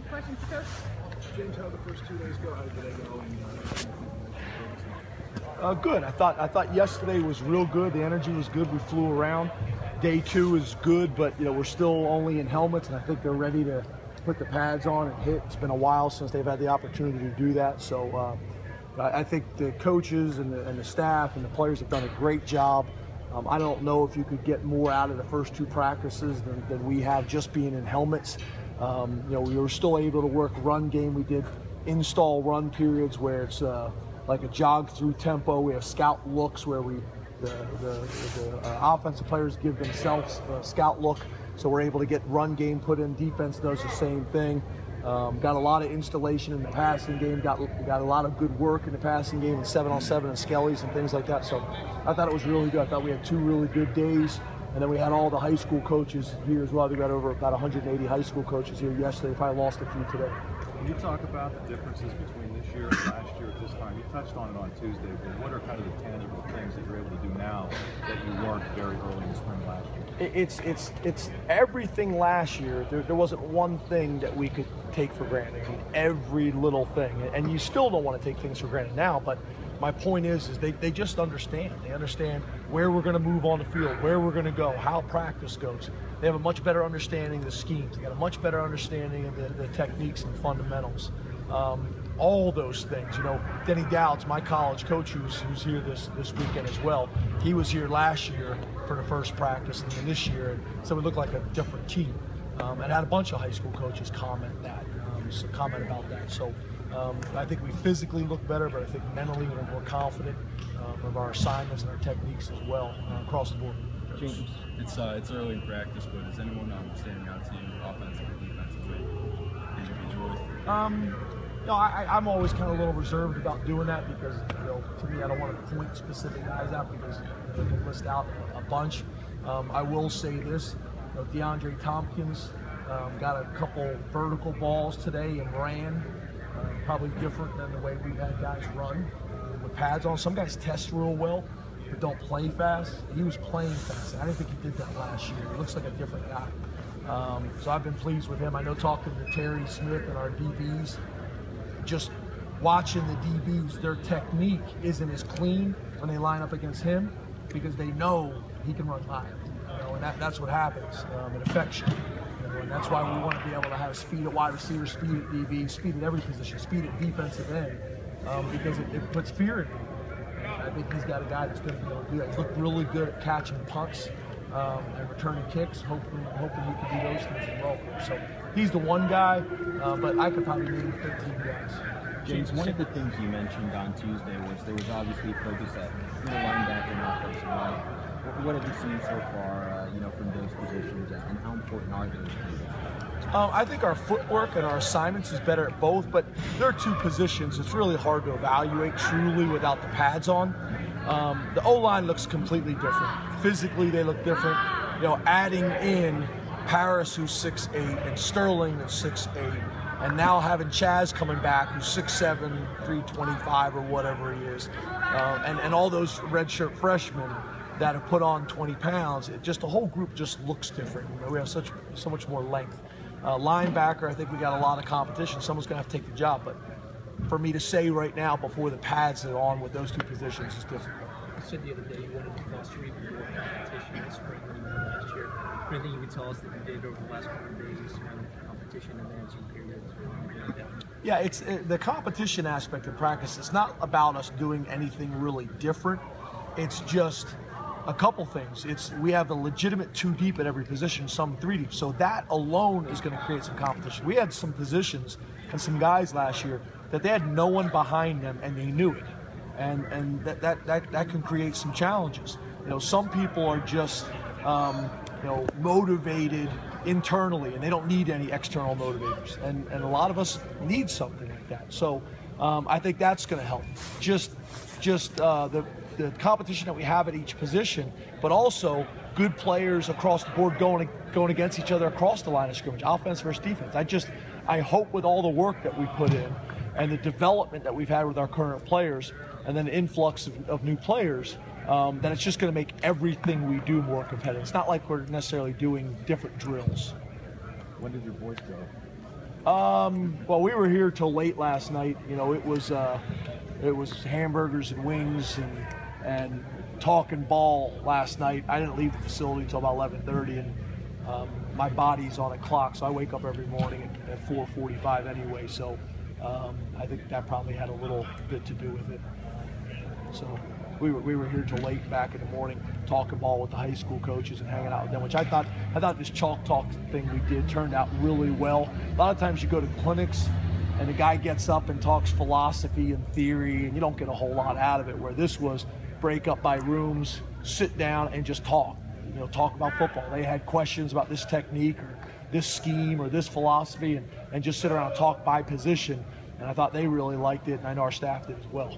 Questions, Coach? James, how the first 2 days go? How did they go? Good. I thought yesterday was real good. The energy was good. We flew around. Day 2 is good, but we're still only in helmets, and I think they're ready to put the pads on and hit. It's been a while since they've had the opportunity to do that. So I think the coaches and the staff and the players have done a great job. I don't know if you could get more out of the first 2 practices than we have just being in helmets. We were still able to work run game. We did install run periods where it's like a jog through tempo. We have scout looks where the offensive players give themselves a scout look. So we're able to get run game put in. Defense does the same thing. Got a lot of installation in the passing game. Got a lot of good work in the passing game and 7-on-7 and skellies and things like that. So I thought it was really good. I thought we had 2 really good days. And then we had all the high school coaches here as well. We got over about 180 high school coaches here yesterday. Probably lost a few today. Can you talk about the differences between this year and last year at this time? You touched on it on Tuesday, but what are kind of the tangible things that you're able to do now that you weren't very early in the spring last year? It's everything last year. There wasn't one thing that we could take for granted. I mean, every little thing. And you still don't want to take things for granted now, but my point is they just understand. They understand where we're going to move on the field, where we're going to go, how practice goes. They have a much better understanding of the schemes. They got a much better understanding of the techniques and fundamentals. All those things. Denny Dowds, my college coach, who's here this weekend as well. He was here last year for the first practice, and then this year, and so we look like a different team. And had a bunch of high school coaches comment about that. So I think we physically look better, but I think mentally we're more confident of our assignments and our techniques as well across the board. James, it's early in practice, but is anyone standing out to you offensively or defensively that you enjoy? I'm always kind of a little reserved about doing that because to me I don't want to point specific guys out because they can list out a bunch. I will say this: DeAndre Tompkins got a couple vertical balls today and ran. Probably different than the way we've had guys run with pads on. Some guys test real well, but don't play fast. He was playing fast. I didn't think he did that last year. He looks like a different guy. So I've been pleased with him. I know talking to Terry Smith and our DBs, just watching the DBs, their technique isn't as clean when they line up against him because they know he can run high. And that's what happens. It affects you. And that's why we want to be able to have speed at wide receiver, speed at DB, speed at every position, speed at defensive end, because it puts fear in people. I think he's got a guy that's going to be able to do that. He's looked really good at catching punts and returning kicks. Hoping he can do those things as well. So he's the one guy, but I could probably name 15 guys. James, one of the things you mentioned on Tuesday was there was obviously focus at middle linebacker and offensive line. What have you seen so far, from those positions, and how important are those positions? I think our footwork and our assignments is better at both, but there are 2 positions it's really hard to evaluate truly without the pads on. The O-line looks completely different. Physically, they look different. Adding in Paris, who's 6'8", and Sterling, who's 6'8", and now having Chaz coming back, who's 6'7", 325 or whatever he is, and all those redshirt freshmen that have put on 20 pounds, the whole group just looks different. We have so much more length. Linebacker, I think we got a lot of competition. Someone's going to have to take the job, but for me to say right now before the pads are on with those 2 positions is difficult. You said the other day you wanted to foster even more competition this spring than you did last year. Anything you could tell us that you did over the last couple of days around competition and managing periods? Yeah, it's the competition aspect of practice. It's not about us doing anything really different. It's just a couple things. We have a legitimate 2 deep at every position, some 3 deep. So that alone is going to create some competition. We had some positions and some guys last year that they had no one behind them and they knew it. And that can create some challenges. Some people are just motivated internally and they don't need any external motivators. And a lot of us need something like that. So I think that's going to help. Just the competition that we have at each position, but also good players across the board going against each other across the line of scrimmage, offense versus defense. I hope with all the work that we put in and the development that we've had with our current players and then the influx of new players, that it's just going to make everything we do more competitive. It's not like we're necessarily doing different drills. When did your voice go? Well, we were here till late last night. You know, it was hamburgers and wings and talking ball last night. I didn't leave the facility until about 11:30, and my body's on a clock, so I wake up every morning at 4:45 anyway. So I think that probably had a little bit to do with it. So we were here till late back in the morning, talking ball with the high school coaches and hanging out with them, which I thought this chalk talk thing we did turned out really well. A lot of times you go to clinics and the guy gets up and talks philosophy and theory, and you don't get a whole lot out of it, where this was break up by rooms, sit down and just talk. You know, talk about football. They had questions about this technique or this scheme or this philosophy, and just sit around and talk by position. And I thought they really liked it, and I know our staff did as well.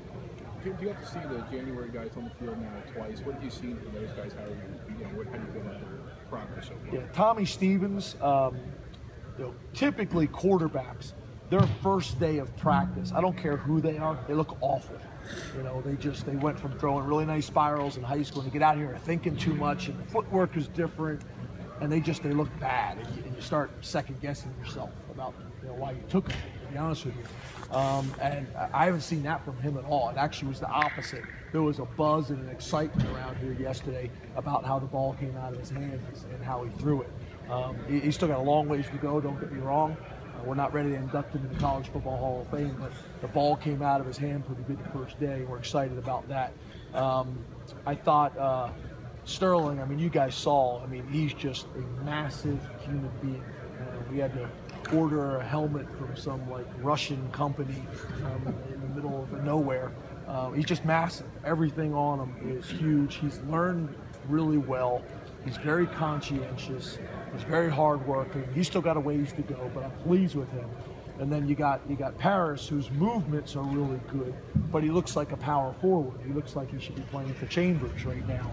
Do you have to see the January guys on the field now twice? What have you seen from those guys? How do you feel about their progress so far? Yeah, Tommy Stevens, typically quarterbacks, their first day of practice, I don't care who they are, they look awful. You know, they went from throwing really nice spirals in high school, and they get out here and thinking too much, and the footwork is different, and they look bad, and you start second guessing yourself about why you took them, to be honest with you. And I haven't seen that from him at all. It actually was the opposite. There was a buzz and an excitement around here yesterday about how the ball came out of his hands and how he threw it. He's still got a long ways to go, don't get me wrong. We're not ready to induct him into the College Football Hall of Fame, but the ball came out of his hand pretty good the first day. We're excited about that. I thought Sterling, I mean, you guys saw, I mean, he's just a massive human being. We had to order a helmet from some Russian company in the middle of nowhere. He's just massive. Everything on him is huge. He's learned really well. He's very conscientious. He's very hardworking. He's still got a ways to go, but I'm pleased with him. And then you got Paris, whose movements are really good, but he looks like a power forward. He looks like he should be playing for Chambers right now.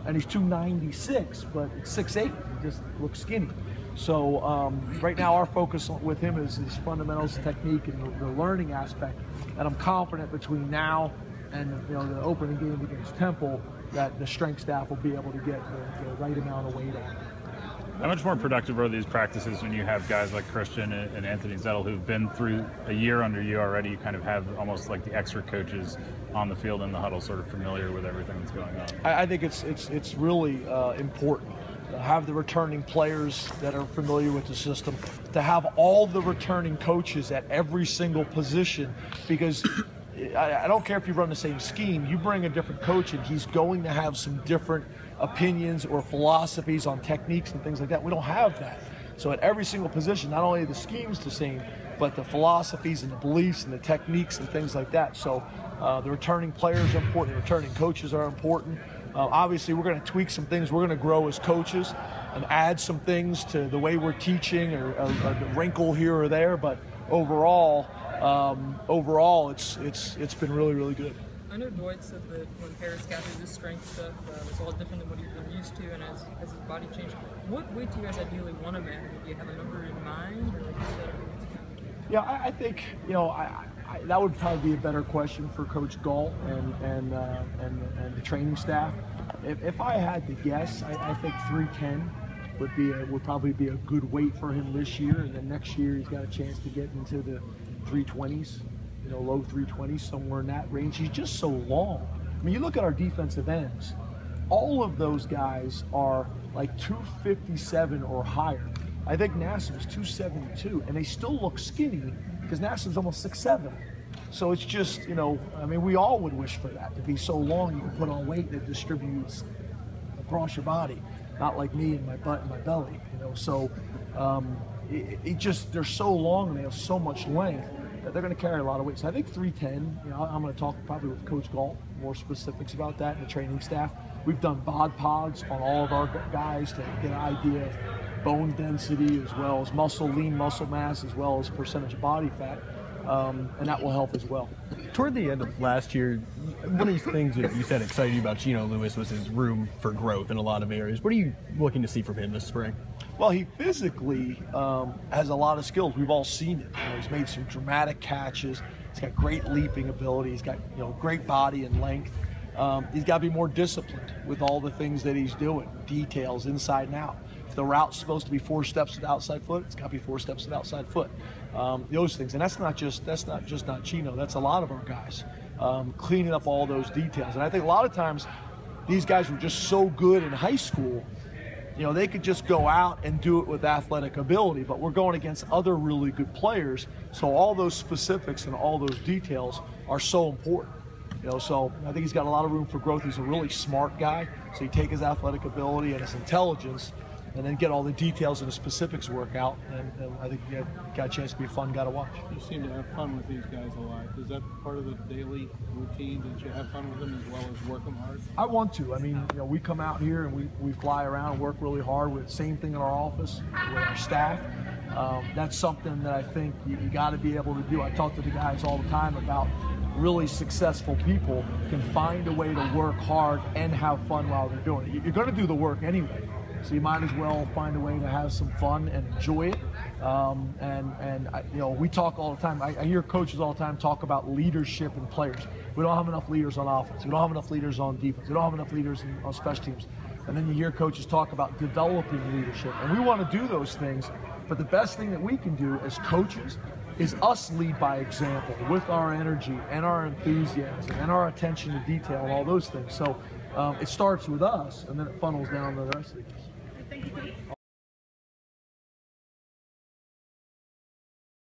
And he's 296, but 6'8". He just looks skinny. So right now our focus with him is his fundamentals, technique, and the learning aspect. And I'm confident between now and the opening game against Temple that the strength staff will be able to get the right amount of weight on him. How much more productive are these practices when you have guys like Christian and Anthony Zettel who've been through a year under you already? You kind of have almost like the extra coaches on the field in the huddle, sort of familiar with everything that's going on. I think it's really important to have the returning players that are familiar with the system, to have all the returning coaches at every single position, because I don't care if you run the same scheme, you bring a different coach and he's going to have some different opinions or philosophies on techniques and things like that. We don't have that. So at every single position, not only are the schemes the same, but the philosophies and the beliefs and the techniques and things like that. So the returning players are important, the returning coaches are important. Obviously, we're going to tweak some things. We're going to grow as coaches and add some things to the way we're teaching, or a wrinkle here or there. But overall, it's been really, really good. I know Dwight said that when Paris got through this strength stuff, it was a lot different than what he'd been used to, and as his body changed. What weight do you guys ideally want him at? Do you have a number in mind, or like you said, Yeah, I think that would probably be a better question for Coach Gall and the training staff. If I had to guess, I think 310 would probably be a good weight for him this year, and then next year he's got a chance to get into the 320s, low 320s, somewhere in that range. He's just so long. I mean, you look at our defensive ends, all of those guys are like 257 or higher. I think Nassib's 272, and they still look skinny because Nassib's almost 6'7". So it's just, I mean, we all would wish for that, to be so long you can put on weight that distributes across your body, not like me and my butt and my belly, So they're so long and they have so much length that they're going to carry a lot of weight. So I think 310, I'm going to talk probably with Coach Gall, more specifics about that, and the training staff. We've done bod pods on all of our guys to get an idea of bone density, as well as lean muscle mass, as well as percentage of body fat, and that will help as well. Toward the end of last year, one of these things that you said excited you about Geno Lewis was his room for growth in a lot of areas. What are you looking to see from him this spring? Well, he physically has a lot of skills. We've all seen it. He's made some dramatic catches. He's got great leaping ability. He's got great body and length. He's got to be more disciplined with all the things that he's doing, details inside and out. If the route's supposed to be 4 steps to the outside foot, it's got to be 4 steps to the outside foot. Those things, and that's not just Chino. That's a lot of our guys cleaning up all those details. And I think a lot of times these guys were just so good in high school. They could just go out and do it with athletic ability, but we're going against other really good players. So all those specifics and all those details are so important. So I think he's got a lot of room for growth. He's a really smart guy. So you take his athletic ability and his intelligence and then get all the details and the specifics work out. And I think you got a chance to be a fun guy to watch. You seem to have fun with these guys a lot. Is that part of the daily routine that you have fun with them as well as work them hard? I want to. I mean, we come out here and we fly around and work really hard with the same thing in our office with our staff. That's something that I think you got to be able to do. I talk to the guys all the time about really successful people can find a way to work hard and have fun while they're doing it. You're going to do the work anyway, so you might as well find a way to have some fun and enjoy it. We talk all the time. I hear coaches all the time talk about leadership in players. We don't have enough leaders on offense. We don't have enough leaders on defense. We don't have enough leaders on special teams. And then you hear coaches talk about developing leadership. And we want to do those things, but the best thing that we can do as coaches is us lead by example with our energy and our enthusiasm and our attention to detail and all those things. So it starts with us, and then it funnels down to the rest of the guys.